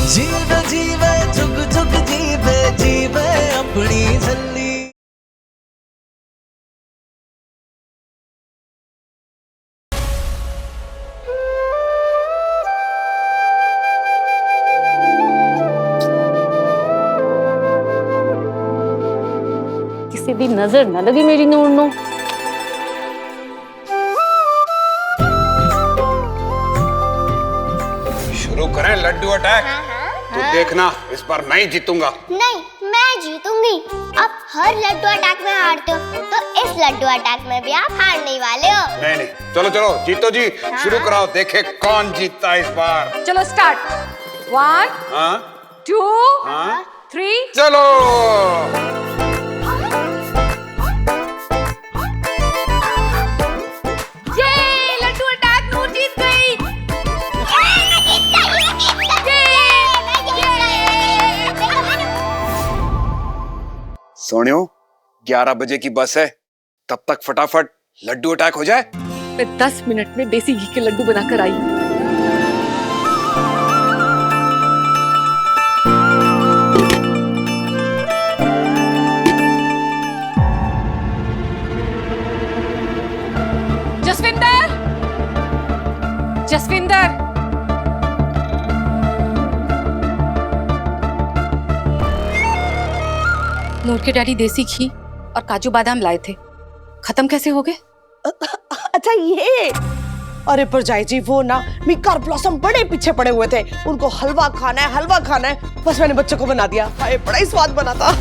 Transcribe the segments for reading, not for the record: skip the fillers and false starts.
जीवे जीवे झुक झुक जीवे जीवे अपनी झल्ली। किसी दी नजर न लगी मेरी नूर नो। शुरू करें लड्डू अटैक। तू देखना इस बार मैं ही जीतूंगा। नहीं, मैं जीतूंगी। अब हर लड्डू अटैक में हारते हो, तो इस लड्डू अटैक में भी आप हारने वाले हो। नहीं नहीं, चलो चलो जीतो जी। शुरू कराओ, देखे कौन जीतता है इस बार। चलो स्टार्ट। 1 हाँ 2 हाँ 3 चलो। लड्डू अटैक नूर जीत गई। सोनियो 11 बजे की बस है, तब तक फटाफट लड्डू अटैक हो जाए। मैं 10 मिनट में देसी घी के लड्डू बनाकर आई। जसविंदर, जसविंदर, नूर के डैडी देसी घी और काजू बादाम लाए थे, खत्म कैसे हो गए? अच्छा ये, अरे परजाई जी वो ना मिकार ब्लॉसम बड़े पीछे पड़े हुए थे, उनको हलवा खाना है हलवा खाना है, बस मैंने बच्चों को बना दिया। हाय बड़ा ही स्वाद बना था।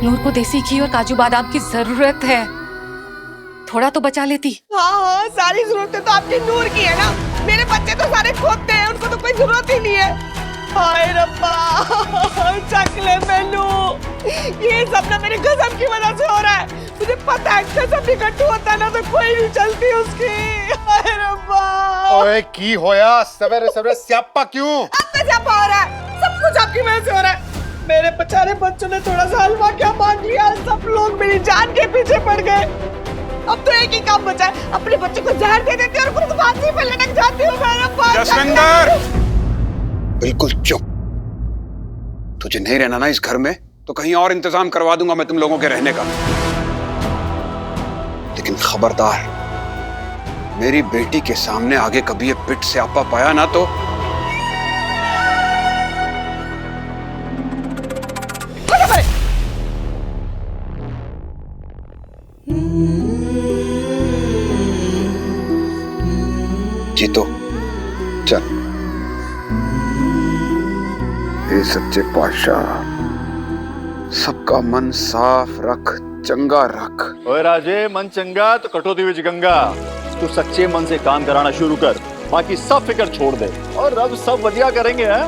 नूर को देसी घी और काजू बादाम की जरूरत है, थोड़ा तो बचा लेती। हाँ हाँ, सारी जरूरतें तो आपकी नूर की है ना, मेरे बच्चे तो सारे खोते हैं, उनको तो कोई जरूरत ही नहीं है। हाय रब्बा, चख ले मैनू, ये सब ना मेरे कसम की वजह से हो रहा है। मुझे पता है कसम भी कट्टू होता है ना तो कोई नहीं चलती उसकी। हाय रब्बा। ओए की होया सवेरे सवेरे स्यापा क्यों? अब तो स्यापा हो रहा है, सब कुछ आपकी वजह से हो रहा है। मेरे बेचारे बच्चों ने थोड़ा सा हलवा क्या मांग लिया, सब लोग मेरी जान के पीछे पड़ गए। अब तो एक ही काम बचा है, अपने बच्चों को जहर दे देती और खुद फांसी पे लटक जाती हूँ। मेरा बाप जसविंदर, बिल्कुल चुप। तुझे नहीं रहना ना इस घर में तो कहीं और इंतजाम करवा दूंगा मैं तुम लोगों के रहने का। लेकिन खबरदार, मेरी बेटी के सामने आगे कभी ये पिट से आपा पाया ना तो जीतो। चल हे सच्चे पातशाह, सबका मन साफ रख, चंगा रख। ओए राजे, मन चंगा तो कटौती विच गंगा। तू सच्चे मन से काम कराना शुरू कर, बाकी सब फिक्र छोड़ दे और रब सब बढ़िया करेंगे। हैं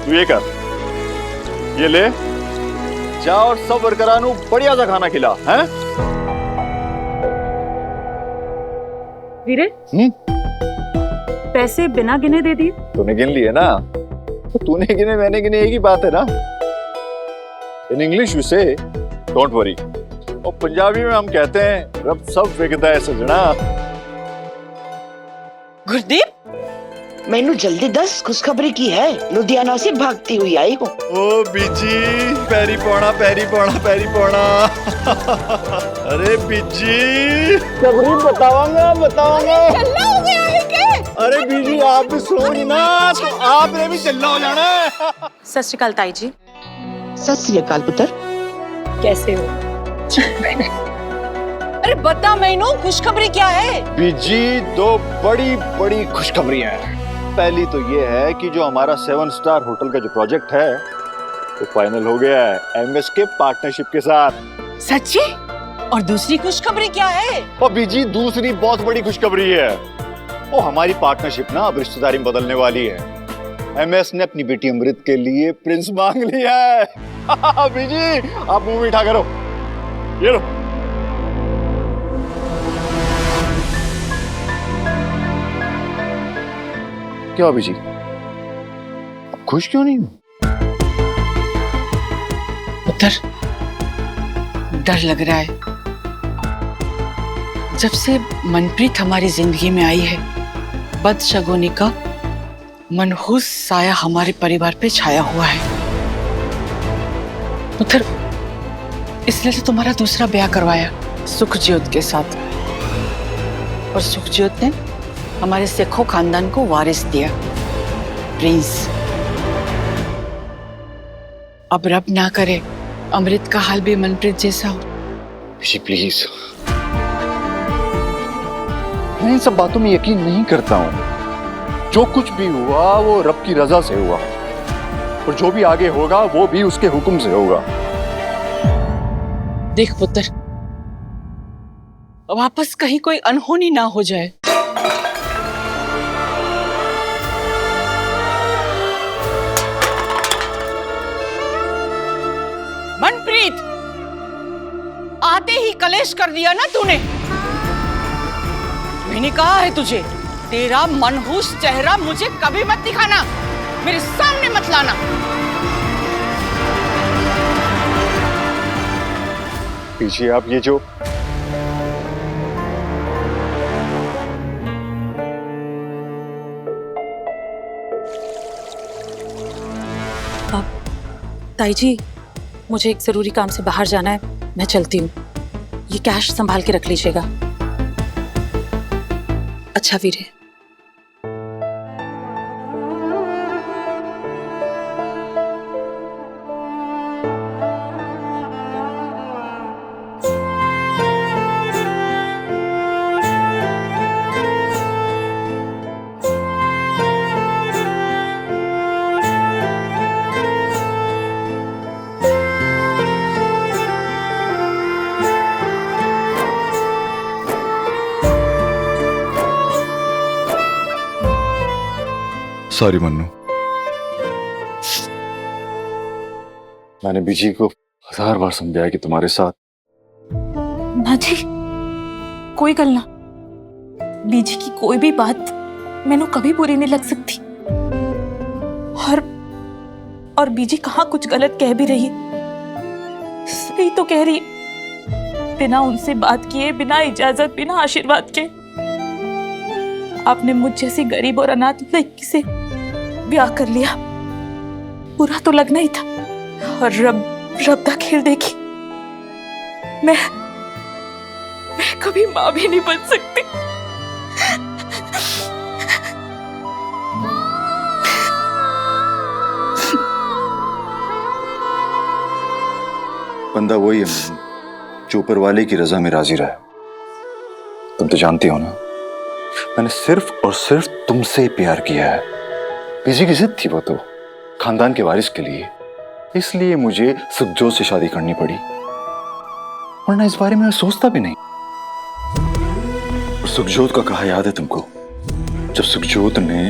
तू ये कर, ये ले जा और सब वर्करां नू बढ़िया सा खाना खिला। हैं वीरे, पैसे बिना गिने दे दिए। तूने गिन लिए ना, तो तूने गिने मैंने गिने एक ही बात है ना। इन इंग्लिश वी से डोंट वरी, और पंजाबी में हम कहते हैं रब सब विकदा है सजना। गुरदीप, मैनू जल्दी दस, खुशखबरी की है, लुधियाना से भागती हुई आई हूँ। ओ बीजी, पैरी पौना पैरी पौना पैरी पौना। अरे बीजी, खबरी बताऊंगा बताऊंगा। चलना हो गया है के? अरे बीजी आप भी सोई ना तो आपने भी चलना हो जाना है। सत श्री अकाल ताई जी। सत श्री अकाल पुत्र, कैसे हो? अरे बता मैनू खुशखबरी क्या है? बीजी दो बड़ी बड़ी खुशखबरियां हैं। पहली तो ये है कि जो हमारा 7 स्टार होटल का जो प्रोजेक्ट है वो फाइनल हो गया है एमएस के पार्टनरशिप के साथ। सच्ची? और दूसरी खुशखबरी क्या है? और बीजी दूसरी बहुत बड़ी खुशखबरी है, वो हमारी पार्टनरशिप ना अब रिश्तेदारी में बदलने वाली है। एमएस ने अपनी बेटी अमृत के लिए प्रिंस मांग लिया है। बीजी आप मुंह मीठा करो, ये लो। क्या बीजी, अब खुश क्यों नहीं? पुत्र, डर लग रहा है। जब से मनप्रीत हमारी जिंदगी में आई है, बदशगुनी का मनहूस साया हमारे परिवार पे छाया हुआ है। पुत्र, इसलिए तो तुम्हारा दूसरा ब्याह करवाया सुखज्योत के साथ, और सुखज्योत ने हमारे सेखों खानदान को वारिस दिया, प्रिंस। अब रब ना करे अमृत का हाल भी मनप्रीत जैसा हो। जी प्लीज, मैं इन सब बातों में यकीन नहीं करता हूं। जो कुछ भी हुआ वो रब की रजा से हुआ, और जो भी आगे होगा वो भी उसके हुक्म से होगा। देख पुत्र, वापस कहीं कोई अनहोनी ना हो जाए। मनप्रीत, आते ही कलेश कर दिया ना तूने। मैंने कहा है तुझे, तेरा मनहूस चेहरा मुझे कभी मत दिखाना, मेरे सामने मत लाना। पीछे आप ये जो ताई जी, मुझे एक जरूरी काम से बाहर जाना है, मैं चलती हूँ। ये कैश संभाल के रख लीजिएगा। अच्छा वीरे। सॉरी मन्नू, मैंने बीजी को 1000 बार समझाया कि तुम्हारे साथ। ना जी, कोई गल ना। बीजी की कोई भी बात मैनू कभी बुरी नहीं लग सकती। और बीजी कहाँ कुछ गलत कह भी रही है, सही तो कह रही है। बिना उनसे बात किए, बिना इजाजत, बिना आशीर्वाद के आपने मुझ जैसी गरीब और अनाथ लड़की से ब्याह कर लिया। बुरा तो लगना ही था। और रब का खेल देखी, मैं कभी मां भी नहीं बन सकती। बंदा वही है मन्नू, जो ऊपर वाले की रजा में राजी रहा। तुम तो जानती हो ना, मैंने सिर्फ और सिर्फ तुमसे प्यार किया है। बीजी की जिद थी वो तो, खानदान के वारिस के लिए, इसलिए मुझे सुखजोत से शादी करनी पड़ी, वरना इस बारे में मैं सोचता भी नहीं। और सुखजोत का कहा याद है तुमको? जब सुखजोत ने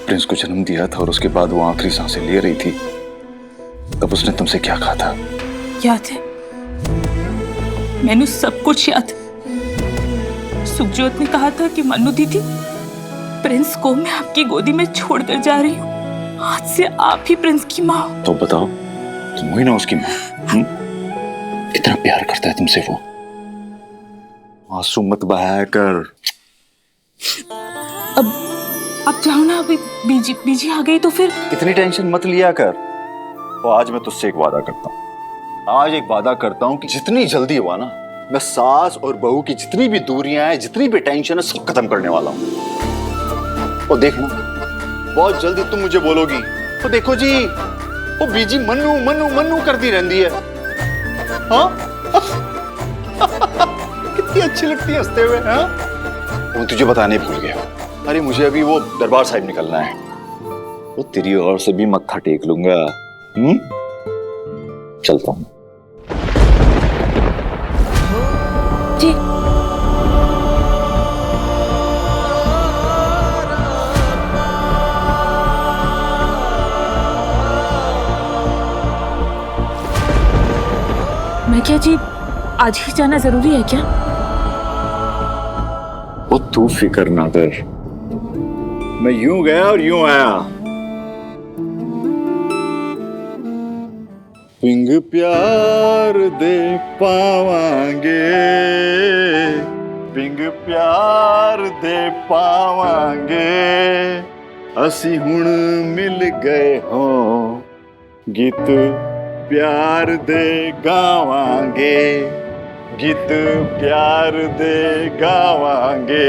प्रिंस को जन्म दिया था और उसके बाद वो आखिरी सांसें ले रही थी, तब उसने तुमसे क्या कहा था? याद है, मैंने सब कुछ याद। सुखजोत ने कहा था कि मन्नू दीदी, प्रिंस को मैं आपकी गोदी में छोड़कर जा रही हूँ। आज से आप ही प्रिंस की माँ हो। तो बताओ, तुम हुई ना उसकी माँ? कितना प्यार करता है तुमसे वो। मासूम मत बहाया कर। अब जाओ ना, अभी बीजी आ गई तो फिर। इतनी टेंशन मत लिया कर। तो आज मैं तुझसे एक वादा करता हूँ। आज एक वादा करता हूँ कि जितनी जल्दी हुआ ना, मैं सास और बहू की जितनी भी दूरियां हैं, जितनी भी टेंशन है, सब खत्म करने वाला हूँ। और देखना, बहुत जल्दी तुम मुझे बोलोगी, तो देखो जी, वो बीजी मन्नू मन्नू मन्नू करती रहती है। हाँ? कितनी अच्छी लगती है हंसते हुए। हाँ? वो तुझे बताने भूल गया। अरे मुझे अभी वो दरबार साहिब निकलना है, वो तेरी ओर से भी मत्था टेक लूंगा। चलता हूँ। जी। मैं क्या जी, आज ही जाना जरूरी है क्या? वो तू फिक्र ना कर, मैं यूं गया और यूं आया। पिंग प्यार दे पावांगे, पिंग प्यार दे पावांगे, ਅਸੀਂ ਹੁਣ ਮਿਲ ਗਏ ਹੋ ਗੀਤ ਪਿਆਰ ਦੇ ਗਾਵਾਂਗੇ ਗੀਤ ਪਿਆਰ ਦੇ ਗਾਵਾਂਗੇ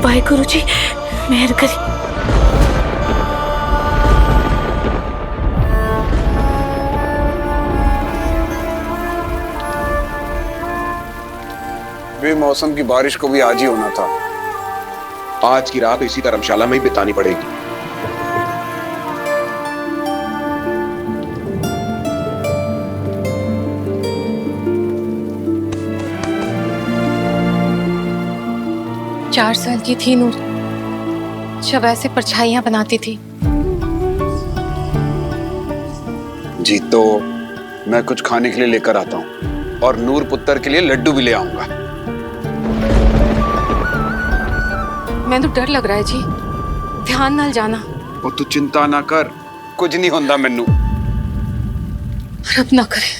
वाहेगुरु जी मेहर करी। बेमौसम की बारिश को भी आज ही होना था। आज की रात इसी धर्मशाला में ही बितानी पड़ेगी। चार साल की थी नूर जब ऐसे परछाइयां बनाती थी। जी तो मैं कुछ खाने के लिए लेकर आता हूँ और नूर पुत्र के लिए लड्डू भी ले आऊंगा। मैंने डर लग रहा है जी, ध्यान नाल जाना। और तू चिंता ना कर, कुछ नहीं होता मैनू। रब ना करे,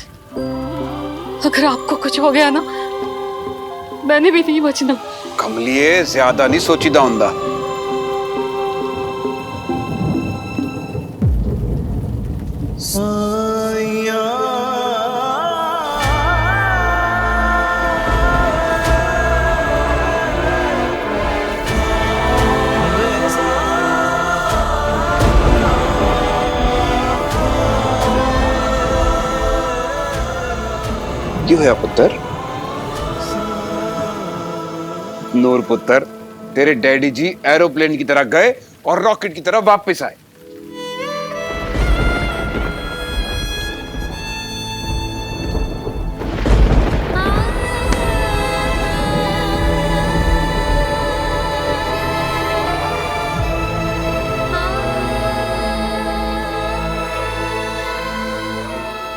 अगर आपको कुछ हो गया ना मैंने भी नहीं बचना। कमलिए ज्यादा नहीं सोचीदा हुंदा। क्यों है पुत्र? नूर पुत्र, तेरे डैडी जी एरोप्लेन की तरह गए और रॉकेट की तरह वापस आए।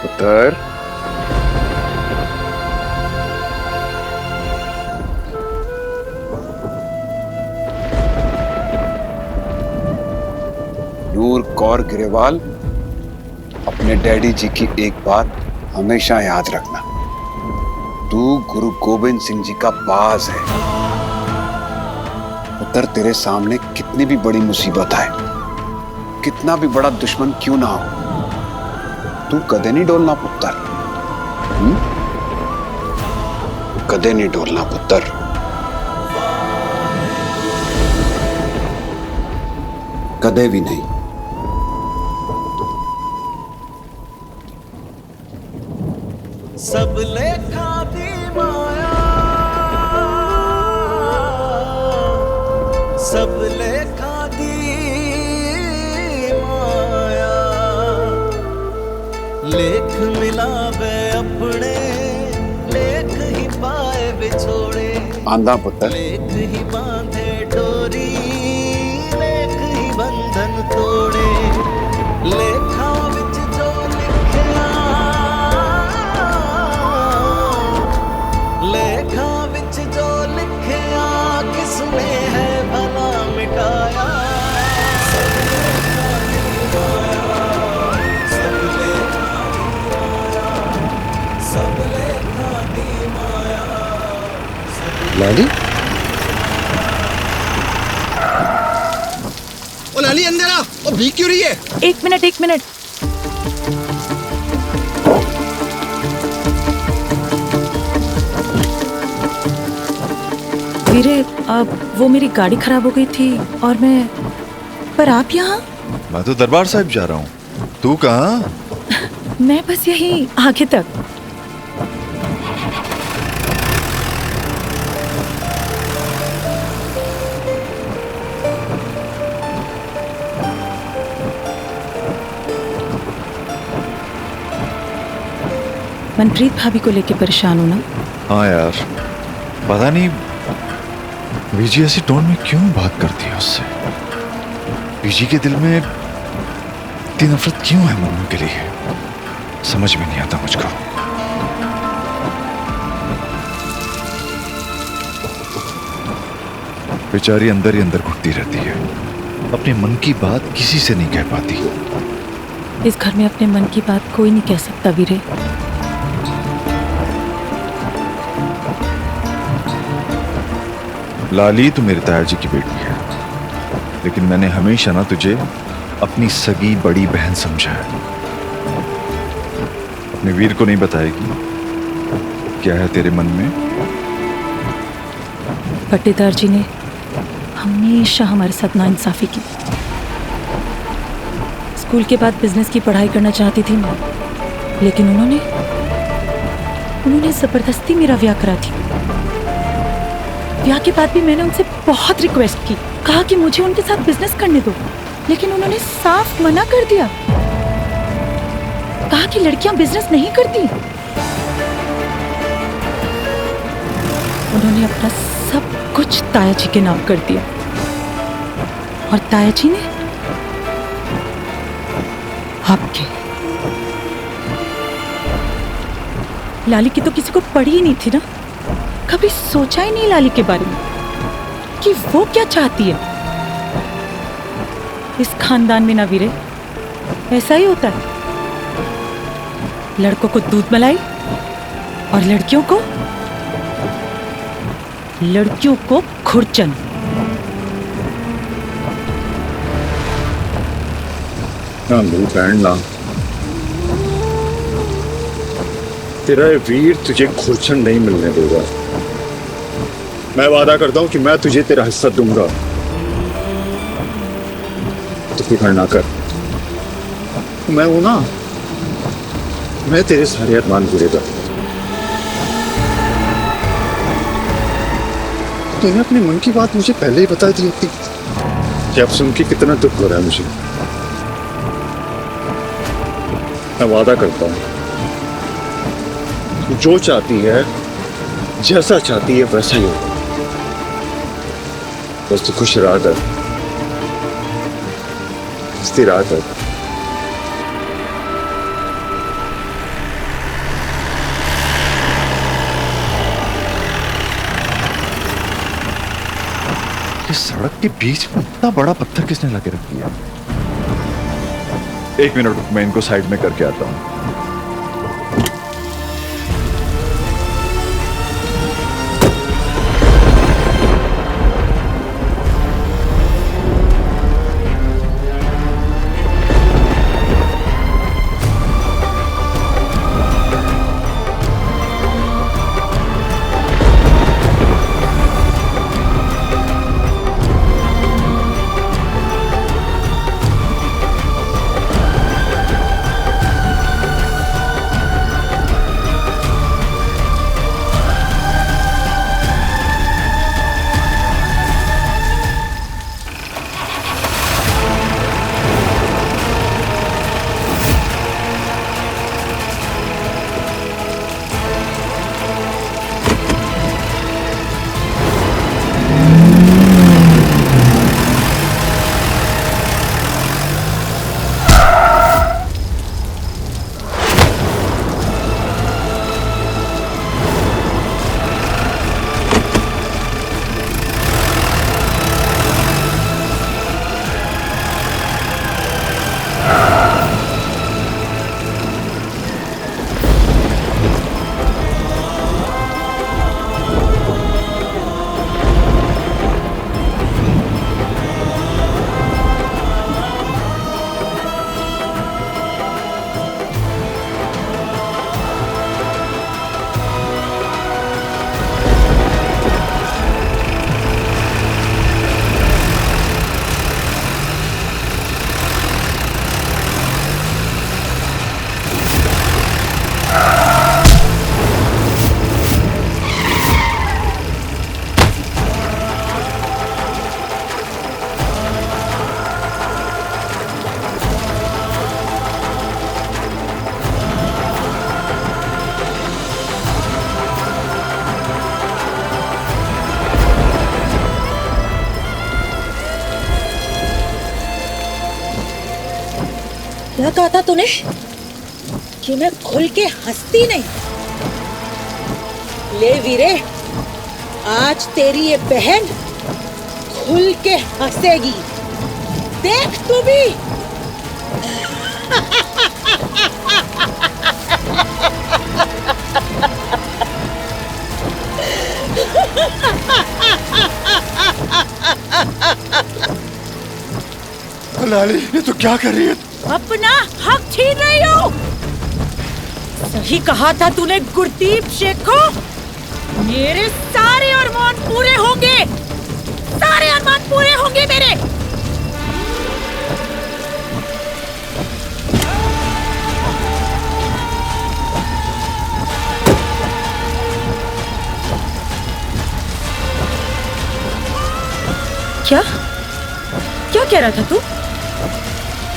पुत्र, नूर कौर ग्रेवाल, अपने डैडी जी की एक बात हमेशा याद रखना, तू गुरु गोविंद सिंह जी का बाज है। पुत्र, तेरे सामने कितनी भी बड़ी मुसीबत आए, कितना भी बड़ा दुश्मन क्यों ना हो, तू कदे नहीं डोलना पुत्र। कदे नहीं डोलना पुत्र। कदे भी नहीं। सब लेखा दी माया, सब लेखा दी माया, लेख मिलावे अपने, लेख ही पाए बिछोड़े। आंधा पुत्र, लेख ही बांधे डोरी, लेख ही बंधन तोड़े। लेखा विच जो लिखिया, लेखा विच जो लिखिया, किसने है भला मिटाया। सब लेखा दी माया, सब लेखा दी माया, सब लेखा दी माया। लाली, ओ लाली अंदर आ, ओ भीग क्यों रही है? एक मिनट एक मिनट। वीरे, अब वो मेरी गाड़ी खराब हो गई थी और मैं, पर आप यहाँ? मैं तो दरबार साहिब जा रहा हूँ, तू कहाँ? मैं बस यही आगे तक। मनप्रीत भाभी को लेके परेशान हो ना? हाँ यार, पता नहीं बीजी ऐसी टोन में क्यों बात करती है उससे। बीजी के दिल में इतनी नफरत क्यों है मन्नू के लिए, समझ में नहीं आता मुझको। बेचारी अंदर ही अंदर घुटती रहती है, अपने मन की बात किसी से नहीं कह पाती। इस घर में अपने मन की बात कोई नहीं कह सकता वीरे। लाली तू मेरे ताया जी की बेटी है, लेकिन मैंने हमेशा ना तुझे अपनी सगी बड़ी बहन समझा है। अपने वीर को नहीं बताएगी क्या है तेरे मन में? पट्टेदार जी ने हमेशा हमारे साथ नाइंसाफी की। स्कूल के बाद बिजनेस की पढ़ाई करना चाहती थी मैं, लेकिन उन्होंने जबरदस्ती मेरा ब्याह करा दिया। ब्याह के बाद भी मैंने उनसे बहुत रिक्वेस्ट की, कहा कि मुझे उनके साथ बिजनेस करने दो, लेकिन उन्होंने साफ मना कर दिया। कहा कि लड़कियां बिजनेस नहीं करती। उन्होंने अपना सब कुछ ताया जी के नाम कर दिया, और ताया जी ने आपके। लाली की तो किसी को पड़ी ही नहीं थी ना, कभी सोचा ही नहीं लाली के बारे में कि वो क्या चाहती है। इस खानदान में ना वीरे ऐसा ही होता है, लड़कों को दूध मलाई और लड़कियों को खुरचन। ना बहन ना, तेरा वीर तुझे खुरचन नहीं मिलने देगा। मैं वादा करता हूं कि मैं तुझे तेरा हिस्सा दूंगा। तो फिक्र ना कर, मैं हूं ना, मैं तेरे सारे अरमान पूरे कर। तूने अपने मन की बात मुझे पहले ही बता दी होती, कि अब सुन के कितना दुख हो रहा है मुझे। मैं वादा करता हूं, जो चाहती है, जैसा चाहती है वैसा ही होगा। बस तू खुश रहा कर, स्थिर रहा कर। इस सड़क के बीच में इतना बड़ा पत्थर किसने लगे रख दिया? एक मिनट, मैं इनको साइड में करके आता हूं। क्या कहा था तूने कि मैं खुल के हंसती नहीं? ले वीरे, आज तेरी ये बहन खुल के हंसेगी, देख तू भी। लाली ये तो क्या कर रही है? अपना हक छीन रही हो। सही कहा था तूने गुरदीप शेख को। मेरे सारे अरमान पूरे होंगे, सारे अरमान पूरे होंगे मेरे। क्या क्या कह रहा था तू?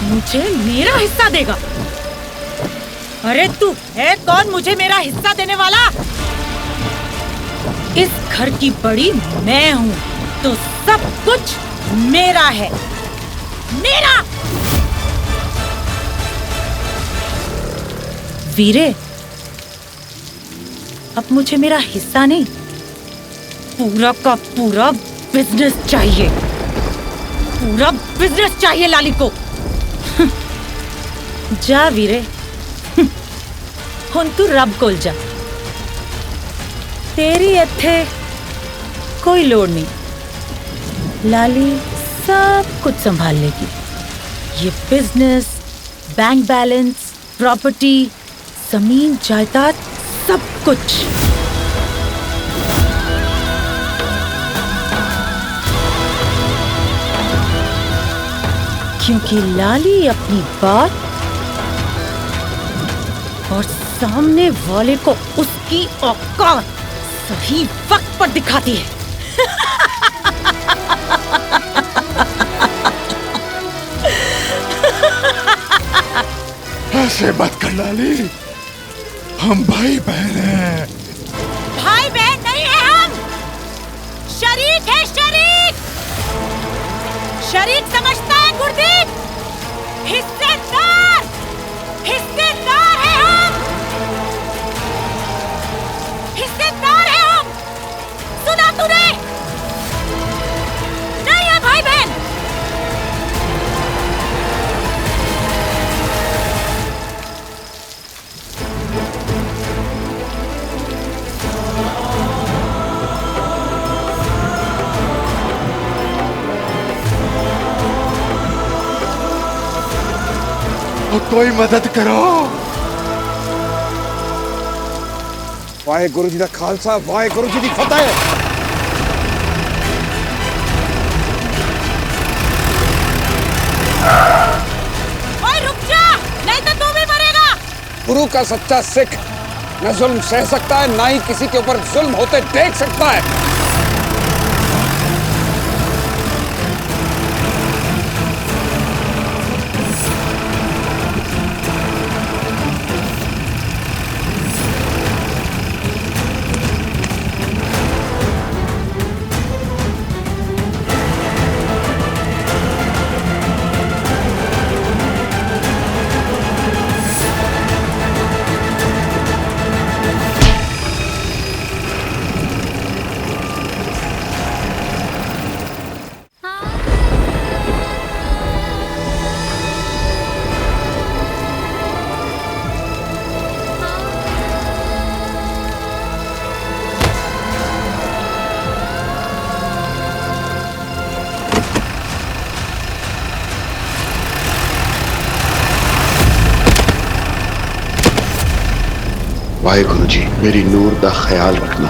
मुझे मेरा हिस्सा देगा? अरे तू है कौन मुझे मेरा हिस्सा देने वाला? इस घर की बड़ी मैं हूँ, तो सब कुछ मेरा है, मेरा। वीरे, अब मुझे मेरा हिस्सा नहीं, पूरा का पूरा बिजनेस चाहिए, पूरा बिजनेस चाहिए लाली को। जा वीरे, हुन तू रब कोल जा, तेरी इत्थे कोई लोड़ नहीं। लाली सब कुछ संभाल लेगी। ये बिजनेस, बैंक बैलेंस, प्रॉपर्टी, जमीन जायदाद, सब कुछ। क्योंकि लाली अपनी बात और सामने वाले को उसकी औकात सही वक्त पर दिखाती है। ऐसे मत कर लाली, हम भाई बहन हैं। भाई बहन नहीं है हम, शरीक है, शरीक। शरीक समझता है गुरदीप, हिस्सेदार, हिस्सेदार है हम, हिस्सेदार है हम। सुना तूने? नहीं है भाई बहन। कोई मदद करो। वाहेगुरु जी दा खालसा, वाहेगुरु जी दी फतेह। ओए रुक जा, नहीं तो तू भी मरेगा। गुरु का सच्चा सिख न जुल्म सह सकता है, ना ही किसी के ऊपर जुल्म होते देख सकता है। वाहेगुरु जी, मेरी नूर दा ख्याल रखना।